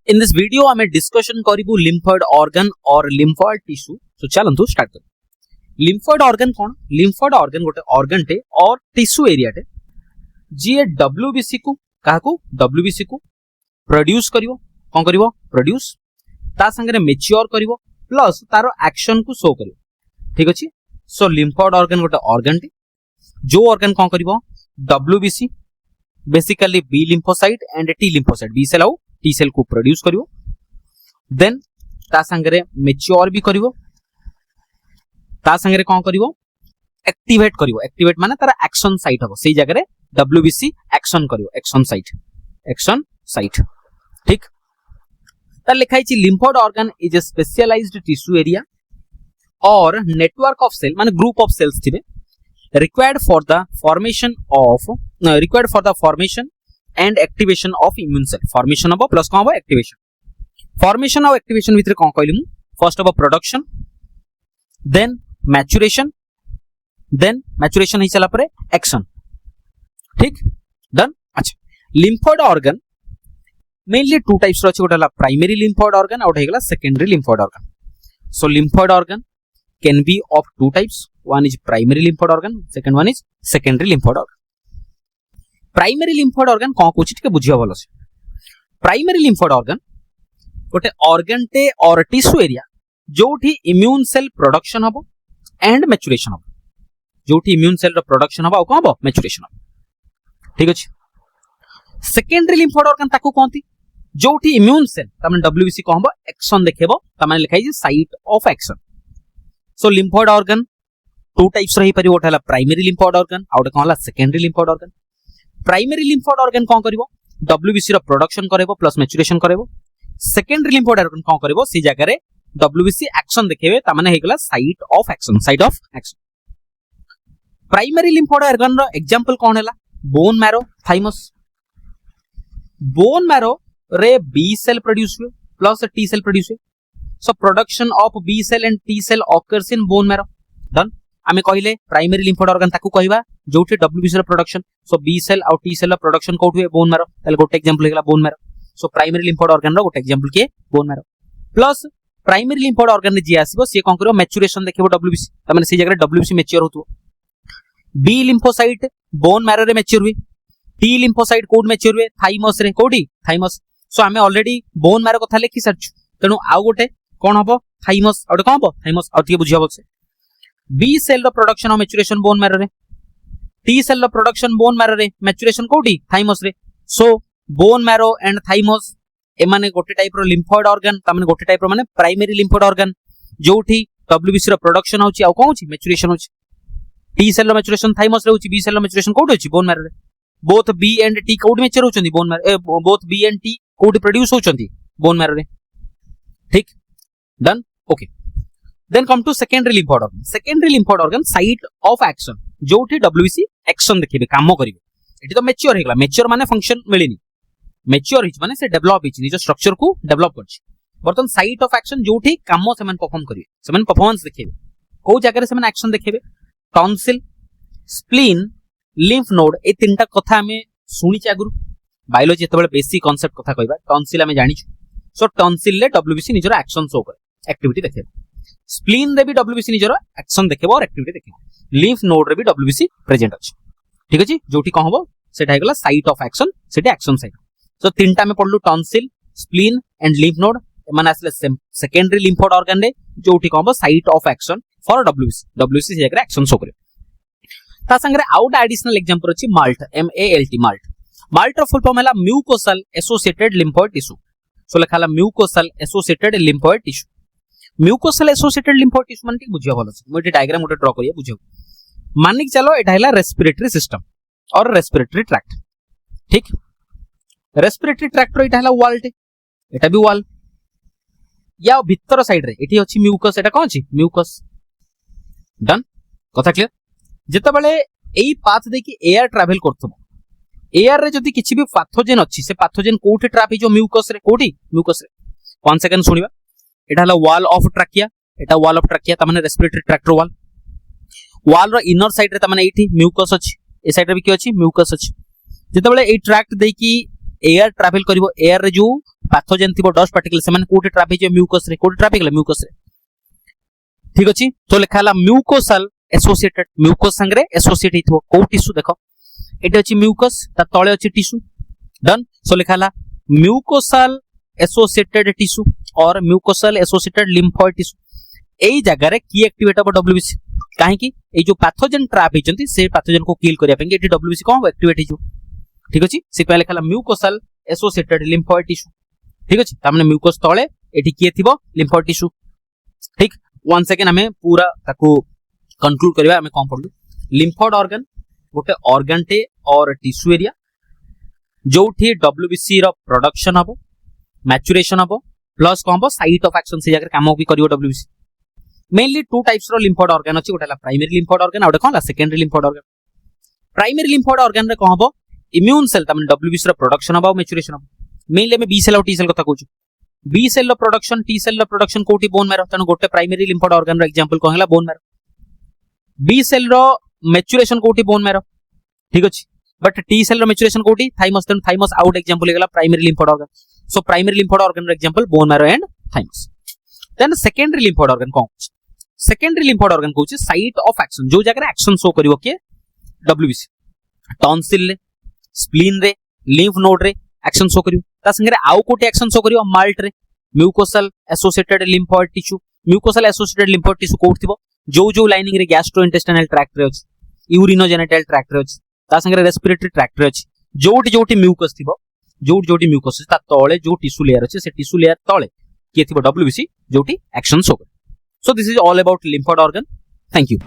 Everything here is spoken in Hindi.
In this video आमे डिस्कशन करिबु लिम्फोइड ऑर्गन और लिम्फोइड टिश्यू। सो चलंतु स्टार्ट कर। लिम्फोइड ऑर्गन कोन? लिम्फोइड ऑर्गन गोटे ऑर्गन टे और टिश्यू एरिया टे जी डब्ल्यूबीसी को प्रोड्यूस करिवो। कोन करिवो? प्रोड्यूस ता संगे मैच्योर करिवो प्लस तारो एक्शन को शो करिवो। ठीक अछि। सो लिम्फोइड ऑर्गन गोटे ऑर्गन टे जो ऑर्गन कोन करिवो? WBC basically B lymphocyte and T lymphocyte B cell आउ टी सेल को प्रोड्यूस करिवो। देन ता संगे मैच्योर भी करिवो। ता संगे कोन करिवो? एक्टिवेट करिवो। एक्टिवेट माने तारा एक्शन साइट हबो सेही जगह रे डब्ल्यूबीसी एक्शन करिवो। एक्शन साइट ठीक। ता लिखाई छि lymphoid organ is a specialised tissue area or network of cell माने ग्रुप ऑफ सेल्स थिबे required for the formation and activation of immune cell। formation हबो प्लस कोन हबो? एक्टिवेशन। formation और एक्टिवेशन भितर कोन कहलिमु? फर्स्ट हबो प्रोडक्शन, देन मैच्योरेशन हि चला परे एक्शन। ठीक डन। अच्छा, lymphoid organ mainly two types रो अछि। गोटे हला प्राइमरी लिम्फोइड ऑर्गन और हेगला secondary lymphoid organ. So lymphoid organ can be of two types. One is primary lymphoid organ, second one is secondary lymphoid organ। Primary lymphoid organ कौन कौन टिके बुझिया भलो से। प्राइमरी लिम्फोइड ऑर्गन गोटे ऑर्गन टे और टिश्यू एरिया जोठी इम्यून सेल प्रोडक्शन हबो एंड मैच्योरेशन हबो। जोठी इम्यून सेल रो प्रोडक्शन हबो कोन हबो? मैच्योरेशन हबो। ठीक अछि। सेकेंडरी लिम्फोइड ऑर्गन ताको कोनती? जोठी इम्यून सेल तमने डब्ल्यूबीसी कोन हबो? एक्शन देखेबो तमने लिखाई जे site of action. So lymphoid organ two types रही परि। गोटे हला प्राइमरी लिम्फोइड ऑर्गन और कोन हला secondary lymphoid organ. Primary lymphoid organ कोन करिवो? डब्ल्यूबीसी रो प्रोडक्शन करेबो प्लस मैच्योरेशन करेबो। सेकेंडरी लिम्फोइड ऑर्गन कोन करिवो? सी जगह रे डब्ल्यूबीसी एक्शन देखेबे त माने हेगला site of action. Primary lymphoid organ रो एग्जांपल कोन हला? Bone marrow, thymus. Bone marrow रे बी सेल प्रोड्यूस हुए प्लस टी सेल प्रोड्यूस हुए। So production of B cell and T cell occurs in bone marrow. Done. आमे कहिले प्राइमरी लिम्फोइड ऑर्गन ताकू कहबा जोठी डब्ल्यूबीसी रो प्रोडक्शन। सो बी सेल और टी सेल रो प्रोडक्शन कोठ हुए? Bone marrow. ताले गोटे एग्जांपल हेगला bone marrow. So primary lymphoid organ रो गोटे एग्जांपल के bone marrow. Plus primary lymphoid organ रे जे आसीबो से कोन करियो? मैच्योरेशन देखिबो डब्ल्यूबीसी त माने से जगह डब्ल्यूबीसी मैच्योर होतु। बी लिम्फोसाइट बोन मैरो रे मैच्योर हुए। टी लिम्फोसाइट कोड मैच्योर हुए? थाइमस रे। कोडी? थाइमस। सो आमे ऑलरेडी बोन मैरो कथा लेखि सरछु तेनु आउ गोटे कोन हबो? थाइमस। और कोन हबो? थाइमस। और टिके बुझिया बसे बी सेल रो प्रोडक्शन और मैच्योरेशन बोन मैरो रे। टी सेल रो प्रोडक्शन बोन मैरो रे, मैच्योरेशन कोडी? थाइमस रे। सो बोन मैरो एंड थाइमस ए माने गोटे टाइप रो लिम्फोइड ऑर्गन त माने गोटे टाइप रो माने प्राइमरी लिम्फोइड ऑर्गन जोठी डब्ल्यूबीसी रो प्रोडक्शन होची आ कोन होची? मैच्योरेशन होची। टी सेल रो मैच्योरेशन थाइमस रे होची, बी सेल रो मैच्योरेशन कोड होची? बोन मैरो रे। बोथ बी एंड टी कोड मैच्योर होचंदी bone marrow. Both B and T कोड प्रोड्यूस होचंदी बोन मैरो रे। ठीक done. Okay. Then come to secondary lymphoid organ. Secondary lymphoid organ site of action जोठी डब्ल्यूबीसी एक्शन देखिबे काम करिवे। एठी तो मैच्योर हेगला। मैच्योर माने फंक्शन मिलिनी। मैच्योर हिच माने से डेवलप हिच निज स्ट्रक्चर को डेवलप करछि। बर्तन साइट ऑफ एक्शन जोठी काम सेमन परफॉर्म करिवे, सेमन परफॉर्मेंस देखिबे। को जगह रे सेमन एक्शन देखिबे? टॉन्सिल, स्प्लीन, लिम्फ नोड ए तीनटा कथा हमें सुनी छि आगुरु बायोलॉजी जेतेबेले बेसिक कांसेप्ट कथा कहबा। टॉन्सिल हमें जानि छु। सो टॉन्सिल ले डब्ल्यूबीसी निजर एक्शन शो करे, एक्टिविटी देखिबे। स्प्लीन रे भी डब्ल्यूबीसी निजर एक्शन देखिबो और एक्टिविटी देखिबो। लिम्फ नोड रे भी डब्ल्यूबीसी प्रेजेंट अछि। ठीक अछि। जोठी कोन हबो? सेटा हेगला साइट ऑफ एक्शन, सेटा एक्शन साइट। सो तीनटा में पढलु tonsil, spleen and lymph node एमान आसले सेकेंडरी लिम्फोइड ऑर्गन रे जोठी कोन हबो? Site of action for WBC. WBC जगह एक्शन शो करे। ता संगे आउट एडिशनल एग्जांपल अछि माल्ट, MALT माल्ट। माल्ट रो फुल फॉर्म हला mucosal associated lymphoid tissue. So लेखाला mucosal associated lymphoid tissue. Mucosal associated lymphoid tissue माने बुझिया भलो से। मोटे डायग्राम गोटे ड्रा करिया बुझियो। मानिक चलो एटा हैला रेस्पिरेटरी सिस्टम और रेस्पिरेटरी ट्रैक्ट। ठीक। रेस्पिरेटरी ट्रैक्ट रो एटा हैला वॉल टे, एटा भी वॉल। या भीतर साइड रे एठी अछि म्यूकस। एटा कोन अछि? म्यूकस। डन। कथा क्लियर। जेता बेले एई पाथ दे कि एयर ट्रैवल करथबो, एयर रे जदी किछि भी पैथोजेन अछि से पैथोजेन कोठी ट्रैप हे जो म्यूकस रे। कोठी? म्यूकस रे। 1 सेकंड सुनिबा। एटा हला wall of trachea. Etah wall of trachea त माने रेस्पिरेटरी ट्रैक्ट रो वॉल रो इनर साइड रे त माने एठी म्यूकस अछि। ए साइड रे भी कि अछि? म्यूकस अछि। जेता बेले एई ट्रैक्ट दे कि एयर ट्रैवल करिवो, एयर रे जो पैथोजेन थिबो डस्ट पार्टिकल से माने कोठी ट्रैप हे म्यूकस रे कोठी ट्रैप हेला म्यूकस रे ठीक अछि तो लिखा हला म्यूकोसल एसोसिएटेड म्यूकस संगरे एसोसिएट हिथबो को टिश्यू देखो एटे अछि म्यूकस ता तळे अछि टिश्यू डन सो लिखा हला म्यूकोसल एसोसिएटेड टिश्यू और म्यूकोसल एसोसिएटेड लिम्फोइड टिश्यू एई जगह रे की एक्टिवेट हो डब्ल्यूबीसी काहे कि ए जो पैथोजेन ट्रैप हेचंती से पैथोजेन को किल करिया पे एटी डब्ल्यूबीसी कोन एक्टिवेट हिजो ठीक अछि से पहले लिखा हला म्यूकोसल एसोसिएटेड लिम्फोइड टिश्यू ठीक अछि ता माने म्यूकस तळे एटी किए थिबो लिम्फोइड टिश्यू ठीक वन सेकेंड हमें पूरा ताको कंक्लूड करबा हमें कोन पढलु लिम्फोइड ऑर्गन गोटे ऑर्गन टे और टिश्यू एरिया जोठी डब्ल्यूबीसी रो प्रोडक्शन हबो मैच्योरेशन हबो प्लस कोन हबो साइट ऑफ एक्शन से जगह काम भी करियो डब्ल्यूबीसी मेनली टू टाइप्स रो लिम्फोइड ऑर्गन अछि गोटेला प्राइमरी लिम्फोइड ऑर्गन आ गोटे कोनला secondary lymphoid organ primary lymphoid organ रे कोन हबो इम्यून सेल तमन डब्ल्यूबीसी रो प्रोडक्शन हबो मैच्योरेशन हबो मेनली में बी सेल और टी सेल कथा कहूछु बी सेल रो प्रोडक्शन टी सेल रो प्रोडक्शन कोठी बोन मैरो तनो गोटे प्राइमरी लिम्फोइड ऑर्गन रो एग्जांपल कोन हला बोन मैरो बी सेल रो मैच्योरेशन कोठी बोन मैरो ठीक अछि बट टी सेल रो मैच्योरेशन कोठी थाइमस तनो थाइमस आउट एग्जांपल हेगला primary lymphoid organ so primary lymphoid organ रो example bone marrow and thymus then secondary lymphoid organ कोन सेकेंडरी लिम्फोइड ऑर्गन कहूछि साइट ऑफ एक्शन जो जगह एक्शन शो करिवो के डब्ल्यूबीसी टॉन्सिल रे स्प्लीन रे लिम्फ नोड रे एक्शन शो करिवो ता संगे आउ कोटे एक्शन शो करिवो माल्ट रे mucosal associated lymphoid tissue mucosal associated lymphoid tissue कोठ थिबो जो जो लाइनिंग रे गैस्ट्रोइंटेस्टाइनल ट्रैक्ट रे अछि यूरिनोजेनिटल ट्रैक्ट रे अछि ता संगे रेस्पिरेटरी ट्रैक्ट रे अछि जोटी जोटी म्यूकस थिबो जोटी जोटी म्यूकस ता तळे जो टिश्यू लेयर अछि से टिश्यू लेयर तळे के थिबो डब्ल्यूबीसी जोटी एक्शन शो करे so this is all about lymphoid organ thank you